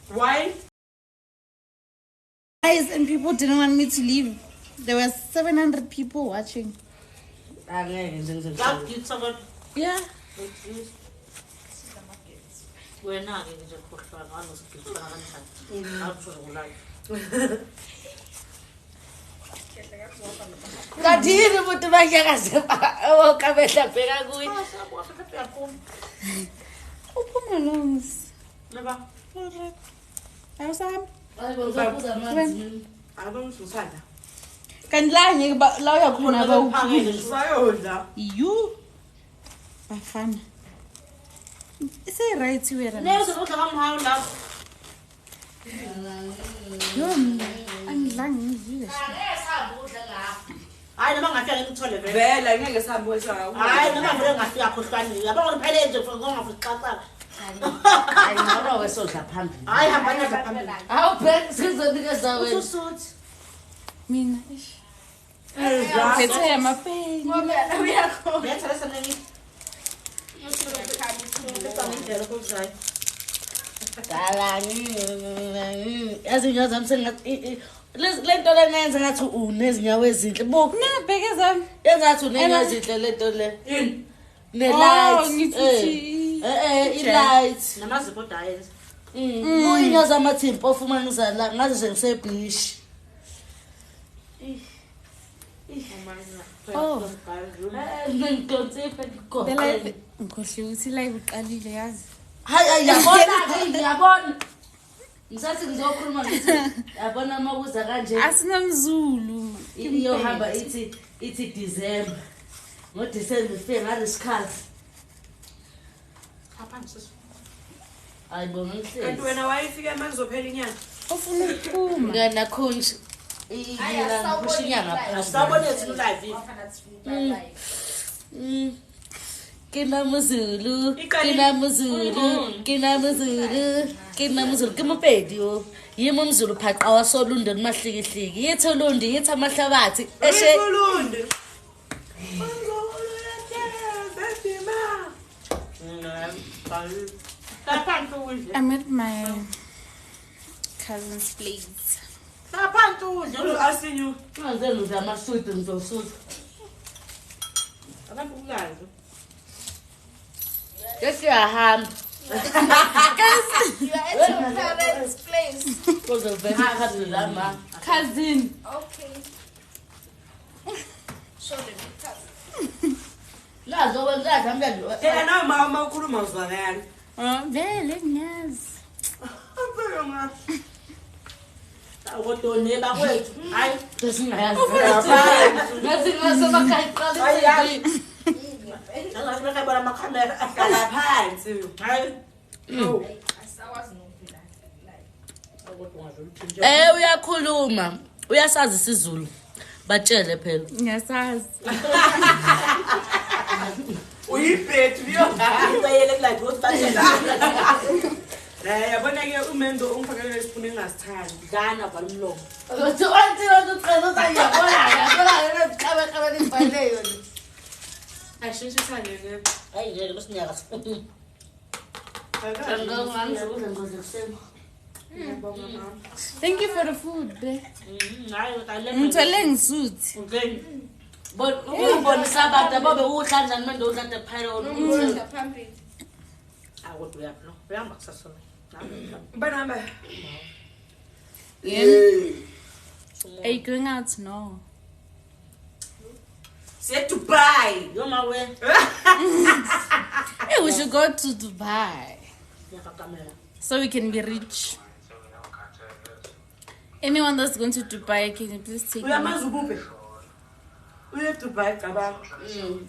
Why? Guys, and people didn't want me to leave. There were 700 people watching. Yeah. Kadiri umuntu banyakaze okamehla bheka kuyi. Open your lungs. Awusam. Abangizusana. Kanti la ngeke la uyakhona abawuphile. Sayodla. You. Bafana. Ise right wera. Yo, angidlangi ngizile. Hayi noma ngafika ngikuthole vele. Vela ngeke sihambe wesha. Hayi noma vele ngafika khohlwanile. Yabona ngiphele nje ngongafixaxa. Hayi ngaba wesodla phambili. Hayi hamba nje phambili. Hawu bheka sizonikeza wena. Ususuthi. Mina ish. Phethe amapeni. Letha lesa nini? Yazi nyazi amsengathi lento lenenza ngathi unezinyawo ezinhle buku Ngibheke zami. engathi unenyawo ezinhle lento le ne light i-light namazipho dayenza uyinyazo amathimpo ofumanisa la ngaze sengiseblish Oh. ngidonsiphe ngikhohle Ngikhohle ukuthi live uqalile yazi. hayi yabona ngisathi ngizokhuluma ngithi yabona makuza kanje Asinomzulu. iyohamba ithi December ngoDecember ifike ngalesikhathi ayibona Kanti ngihlezi wena wayifika manje uzophela inyanga. Ufuna ukuphuma. ngana khonje iyila kushinyanga phakathi sabona ethi live Kinamuzulu kimupedi yo yimo umzulu phaqa wasolunde kumahlikihliki yithi ulundi yithi amahlabathi eshe Ulundi. I'm at my cousin's place. Asking you. Ngazenu zamasudi ngizosuka Abantu ukulazi. yesiyahamba You are at your parents' place. kuzovela khazi lama Cousin. Okay. Show them the cousin. lazo wenzaza mntando Phela nawe mama ukhuluma uzwakala. Vele ngiyazi. Phela nga. awodone bakwethu hayi sesingayazi Ngathi ngasemakhaya hayi iqala. ngazibeka bona amakhamera Kala phansi. hayi Asawazi nokuphila life. uyakhuluma uyasazi isiZulu batshele phela Ngiyasazi. Uyibhethi biyo. bayele kulathi ukuthi batshele Yabona ke umendo ungifakele isipuni engasithandi. dlana balumlomo Uthi ucela yabona ngikhabe nibhaleyo. Ashintshe ithande ke. hayi nje losinyaka Ngangizokudla ngokusema. Thank you for the food. hayi utalele Ngithole ngisuthi. okay ubonisa abantu ababe uhlanjani manje udlade phayona Phambili. awodwa uyapho uyamba kusasona Banamba. Are you going out? No. Say Dubai. yoma we Hey, we should go to Dubai yakakamela so we can be rich. Anyone that's going to Dubai, can you please take me? Uyamazi ubube. Uye Dubai cabanga.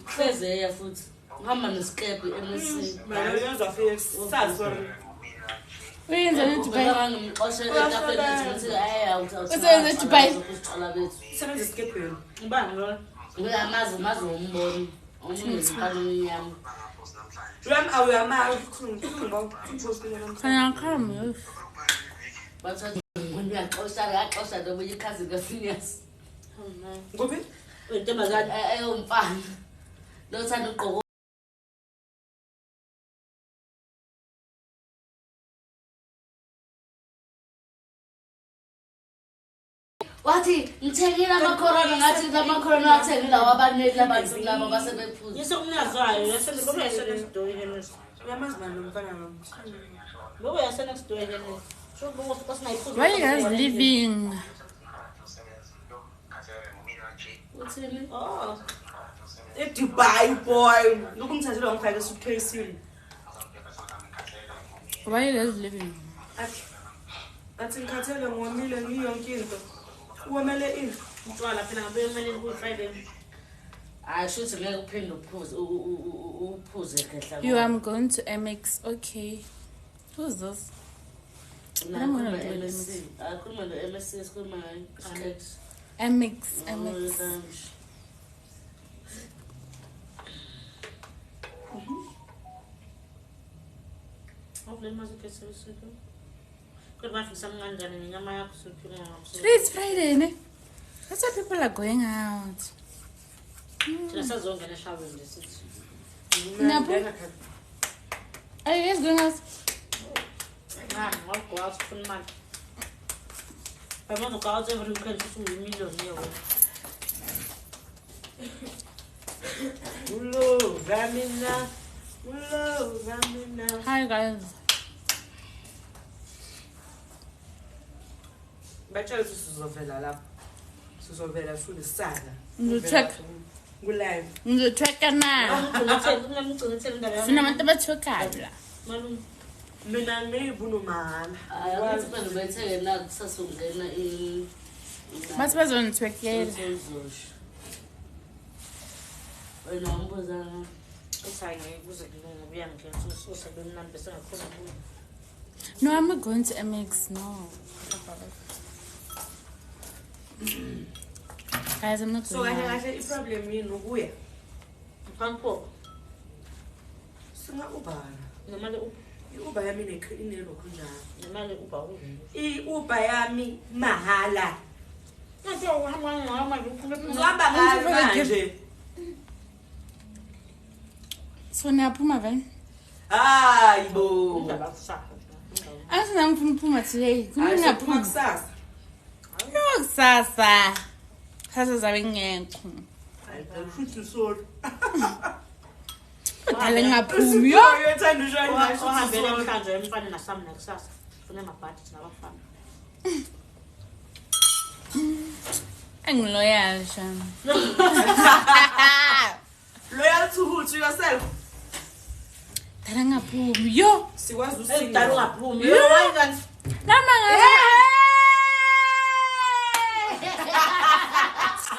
fezeya futhi ngihamba nesikepe eMSC Manje uyezwa fike sazi sorry. We're in Dubai. ngimxoshe etafeni ukuthi Usebenza eDubai? ukusiqala bethu Sebenza isikepeni. ngibani lo ngiyamazi umboni omunye ziphalo emnyama Uyamazi ukukhuluma ngomphostile namhlanje. Can I come? bathatha yaxosha nomunye ikhazi kaFinias Nguphi? intombazane eyomfana lothanda ugqoka wathi ngithengile amacorona ngathi amacorona athengile wabaneli abantu laba basebephuza Yisokunazayo yasengoba yasenestory henesi. Uyamazi manje lo mfana lo. Ngoba yasenestory henesi. Sho bonke sinayiphuza. Where you guys living? uthini Oh. eDubai boy. Look umthathela ngifake suitcase. Where you guys living? Athi ngikhathele ngomile ngiyonke into. Uwamele ini? Mntwana phela ngabe yomele ku Friday. hayi shuthi ngeke uphinde uphuze khehla You, I'm going to MX. Okay. Who's this? I'm gonna do it. MSC akhuluma no MSC sikhuluma ngayo MX. MX. Awuvule mazike sesiko. Kodwa mafisa mngangane ngenyama yakho suphi ngapho. Today is Friday, ne? That's why people are going out. Thina sazongena eshaweni lesithi. Napo? Are you guys going out? I'll go out for money. I want to go out every weekend to 2 million euro. Hello, Ramina. Hello, Ramina. Hi guys. Batshela ukuthi sizovela lapha. Sizovela futhi sana. Ngizocheck. Kulive. Ngizochecka now. Sinabantu abathwekayo la. Malum. Mina ngiyibuno mahala. hayi abantu betheke na kusasungena Bathi bazongithwekela. wena umbuza Usaye kuze kulunga buyangena usebemnandi bese ngakhona kuyo. No, I'm not going to MX. No. Guys, I'm not So going kahle out. kahle iproblem yini ukuya. Transport. Singa ubhala. Nemali I-Uber yami inelo kunjani? nemali uba uvi. I-Uber yami mahala. Ngathi uhamba ngama uphuma Ngihamba ngayo manje. So niyaphuma vele? Hayibo. Indaba kusasa. Asina ngifuna ukuphuma today. Kuma Ayiphuma ngiyaphuma kusasa. kusasa. Sasa zabe ngekho. Hayi futhi sorry. Dale ngaphumi yo. Uyothanda usho Ohambele emhlanje emfana nasami nakusasa. Funa amabhadi nabafana. Engiloyal sham. Loyal to who? To yourself. Dale ngaphumi yo. Sikwazi Eyidala usinga. ungaphumi. Yo hayi kanti. Nama ngabe.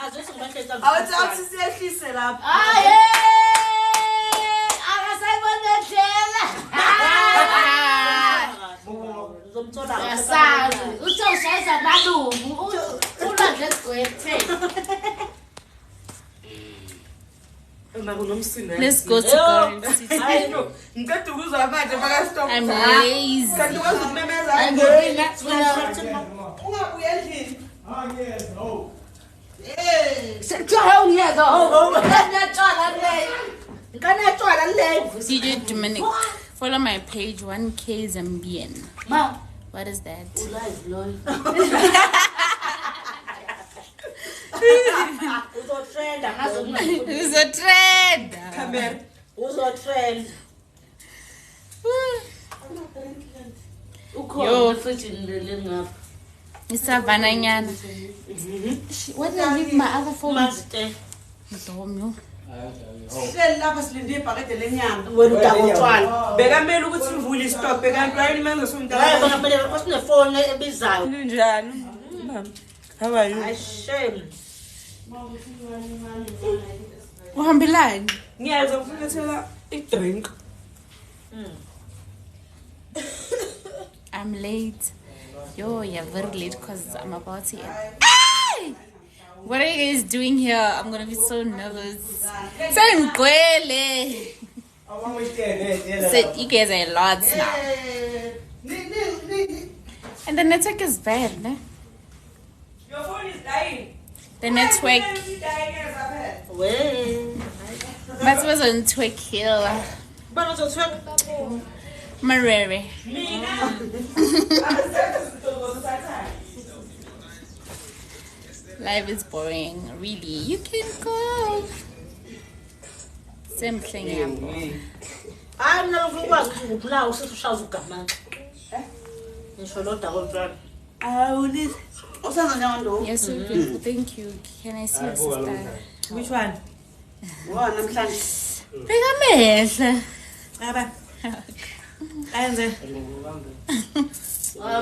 Azothi ngibahletha. Awuthi siyehlise lapha. hayi akasayibonedlela Ngizomthola yasazi uthe ushayisa malumu ulwandle esigwethe Uma kunomsindo. Let's go to Garden City. Hayi no. Ngicela ukuzwa manje baka stop. I'm lazy. Kanti ukwazi ukumemeza. angibina Ungabuya endlini. sekuthiwa ungiyeka kanatshwala leyo kanatshwala leyo DJ Dominic. Follow my page 1K Zambian. ma What is that? ulive loyo uzotrenda ngaze It's a trend. Camera. uzotrend. ukhona efrijini lelengapha Isavana nyana. What did I leave my other phone? Mazite. Domyo. Hleli lapha silinde ibhakede lenyama. Wena udakotshwala. Bekamele ukuthi uvule istop kanti wayini manje Hayi usumdala. bangamele osinefone ebizayo. Kunjani? How are you? Ay shame. Uhambelani? Ngiyaza ngifuna i-drink. I'm late. Yo, you're very late because I'm about to end. Hey! What are you guys doing here? I'm gonna be so nervous. So you guys are lots now. And the network is bad, ne? Your phone is dying. The network. We. That was on Twick Hill. Bana uzothweka. Marere. Life is boring. Really, you can go. Same thing happened. Hayi mina ngikwazi ukuthi ngibulawa usushaza ugamanxa. Ngisho lo dakotela. Awulithi. Usazonyando. Yes, we can. Thank you. Can I see your sister? Which one? Wona namhlanje. Bheka amehla. Aba. Ayenze.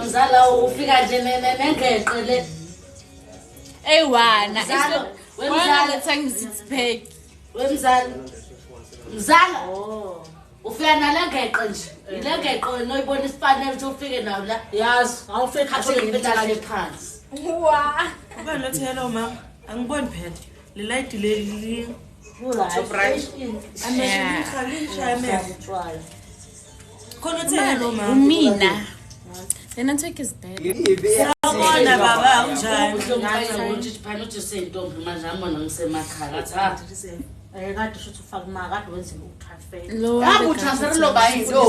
Mzala ufika nje nengeqe le. Ewana. Mzala, Wemzala thanks it's back. Wemzala. Mzala. Oh. Ufika nalengeqe nje. Ilengeqe noyibona isipanel ukuthi ufike nawo la. Yazi, awufike Khathole impela le phansi. Wow. Aba lothi hello mama. Angiboni phela. Le light le Right. bright. Yeah. Amehlo khona uthi hello mama. Umina. The network is bad. Sawubona baba unjani? Ngicela ukuthi phana uthi sentombi manje ambona ngisemakhaya athi kade shothi ufaka imali kade wenzile ukutransfer. Lower ha the utransfer lo bayi lo